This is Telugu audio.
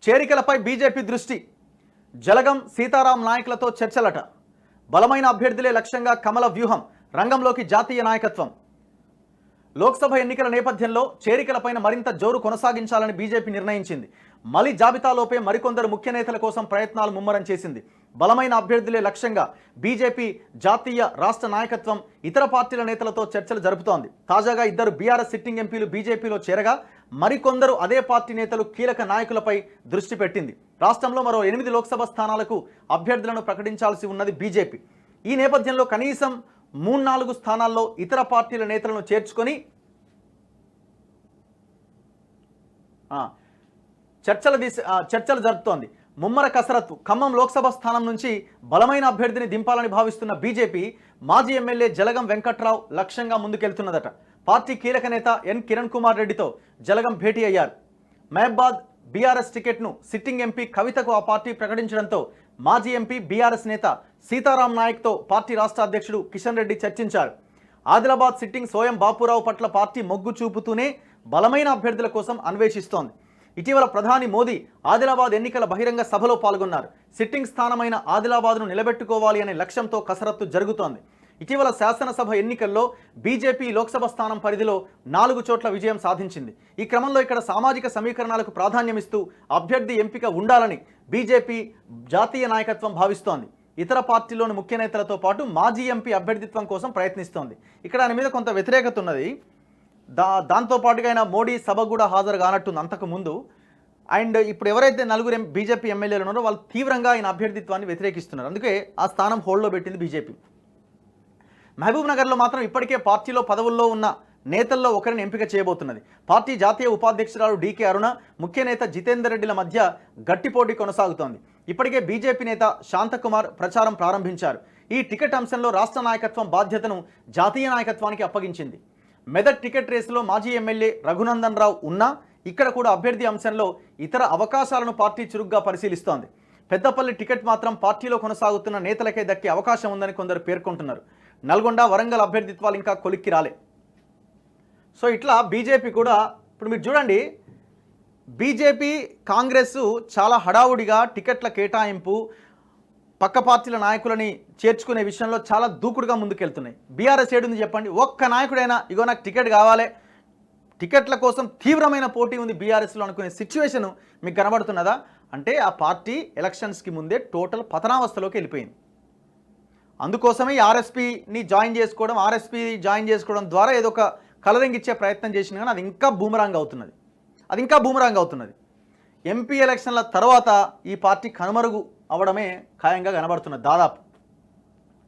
చేరికలపై బీజేపీ దృష్టి. జలగం సీతారాం నాయకులతో చర్చలట. బలమైన అభ్యర్థులే లక్ష్యంగా కమల వ్యూహం. రంగంలోకి జాతీయ నాయకత్వం. లోక్సభ ఎన్నికల నేపథ్యంలో చేరికలపైన మరింత జోరు కొనసాగించాలని బీజేపీ నిర్ణయించింది. మలి జాబితాలోపే మరికొందరు ముఖ్య నేతల కోసం ప్రయత్నాలు ముమ్మరం చేసింది. బలమైన అభ్యర్థులే లక్ష్యంగా బీజేపీ జాతీయ రాష్ట్ర నాయకత్వం ఇతర పార్టీల నేతలతో చర్చలు జరుపుతోంది. తాజాగా 2 బీఆర్ఎస్ సిట్టింగ్ ఎంపీలు బీజేపీలో చేరగా మరికొందరు అదే పార్టీ నేతలు కీలక నాయకులపై దృష్టి పెట్టింది. రాష్ట్రంలో మరో 8 లోక్సభ స్థానాలకు అభ్యర్థులను ప్రకటించాల్సి ఉన్నది బీజేపీ. ఈ నేపథ్యంలో కనీసం 3-4 స్థానాల్లో ఇతర పార్టీల నేతలను చేర్చుకొని చర్చలు జరుపుతోంది. ముమ్మర కసరత్తు. ఖమ్మం లోక్సభ స్థానం నుంచి బలమైన అభ్యర్థిని దింపాలని భావిస్తున్న బీజేపీ మాజీ ఎమ్మెల్యే జలగం వెంకట్రావు లక్ష్యంగా ముందుకెళ్తున్నదట. పార్టీ కీలక నేత ఎన్ కిరణ్ కుమార్ రెడ్డితో జలగం భేటీ అయ్యారు. మహబాద్ బీఆర్ఎస్ టికెట్ను సిట్టింగ్ ఎంపీ కవితకు ఆ పార్టీ ప్రకటించడంతో మాజీ ఎంపీ బీఆర్ఎస్ నేత సీతారాం నాయక్తో పార్టీ రాష్ట్ర అధ్యక్షుడు కిషన్ రెడ్డి చర్చించారు. ఆదిలాబాద్ సిట్టింగ్ సోయం బాపురావు పట్ల పార్టీ మొగ్గు చూపుతూనే బలమైన అభ్యర్థుల కోసం అన్వేషిస్తోంది. ఇటీవల ప్రధాని మోదీ ఆదిలాబాద్ ఎన్నికల బహిరంగ సభలో పాల్గొన్నారు. సిట్టింగ్ స్థానమైన ఆదిలాబాద్ను నిలబెట్టుకోవాలి అనే లక్ష్యంతో కసరత్తు జరుగుతోంది. ఇటీవల శాసనసభ ఎన్నికల్లో బీజేపీ లోక్సభ స్థానం పరిధిలో 4 చోట్ల విజయం సాధించింది. ఈ క్రమంలో ఇక్కడ సామాజిక సమీకరణాలకు ప్రాధాన్యమిస్తూ అభ్యర్థి ఎంపిక ఉండాలని బీజేపీ జాతీయ నాయకత్వం భావిస్తోంది. ఇతర పార్టీలోని ముఖ్య నేతలతో పాటు మాజీ ఎంపీ అభ్యర్థిత్వం కోసం ప్రయత్నిస్తోంది. ఇక్కడ ఆయన మీద కొంత వ్యతిరేకత ఉన్నది. దాంతోపాటుగా ఆయన మోడీ సభ కూడా హాజరు కానట్టుంది అంతకు ముందు. అండ్ ఇప్పుడు ఎవరైతే 4 బీజేపీ ఎమ్మెల్యేలు ఉన్నారో వాళ్ళు తీవ్రంగా ఆయన అభ్యర్థిత్వాన్ని వ్యతిరేకిస్తున్నారు. అందుకే ఆ స్థానం హోల్డ్లో పెట్టింది బీజేపీ. మహబూబ్ నగర్లో మాత్రం ఇప్పటికే పార్టీలో పదవుల్లో ఉన్న నేతల్లో ఒకరిని ఎంపిక చేయబోతున్నది. పార్టీ జాతీయ ఉపాధ్యక్షురాలు డీకే అరుణ, ముఖ్య నేత జితేందర్ రెడ్డిల మధ్య గట్టి పోటీ కొనసాగుతోంది. ఇప్పటికే బీజేపీ నేత శాంతకుమార్ ప్రచారం ప్రారంభించారు. ఈ టికెట్ అంశంలో రాష్ట్ర నాయకత్వం బాధ్యతను జాతీయ నాయకత్వానికి అప్పగించింది. మెదక్ టికెట్ రేసులో మాజీ ఎమ్మెల్యే రఘునందన్ రావు ఉన్నా ఇక్కడ కూడా అభ్యర్థి అంశంలో ఇతర అవకాశాలను పార్టీ చురుగ్గా పరిశీలిస్తోంది. పెద్దపల్లి టికెట్ మాత్రం పార్టీలో కొనసాగుతున్న నేతలకే దక్కే అవకాశం ఉందని కొందరు పేర్కొంటున్నారు. నల్గొండ, వరంగల్ అభ్యర్థిత్వాలు ఇంకా కొలిక్కి రాలే. సో ఇట్లా బీజేపీ కూడా ఇప్పుడు మీరు చూడండి, బీజేపీ కాంగ్రెస్ చాలా హడావుడిగా టికెట్ల కేటాయింపు, పక్క పార్టీల నాయకులని చేర్చుకునే విషయంలో చాలా దూకుడుగా ముందుకెళ్తున్నాయి. బీఆర్ఎస్ ఏడుంది చెప్పండి? ఒక్క నాయకుడైనా ఇగో నాకు టికెట్ కావాలి, టికెట్ల కోసం తీవ్రమైన పోటీ ఉంది బీఆర్ఎస్లో అనుకునే సిచ్యువేషన్ మీకు కనబడుతున్నదా? అంటే ఆ పార్టీ ఎలక్షన్స్కి ముందే టోటల్ పతనావస్థలోకి వెళ్ళిపోయింది. అందుకోసమే ఆర్ఎస్పీని జాయిన్ చేసుకోవడం ద్వారా ఏదో ఒక కలరింగ్ ఇచ్చే ప్రయత్నం చేసింది. కానీ అది ఇంకా బూమరాంగ్ అవుతున్నది. ఎంపీ ఎలక్షన్ల తర్వాత ఈ పార్టీ కనుమరుగు అవడమే ఖాయంగా కనబడుతున్నది దాదాపు.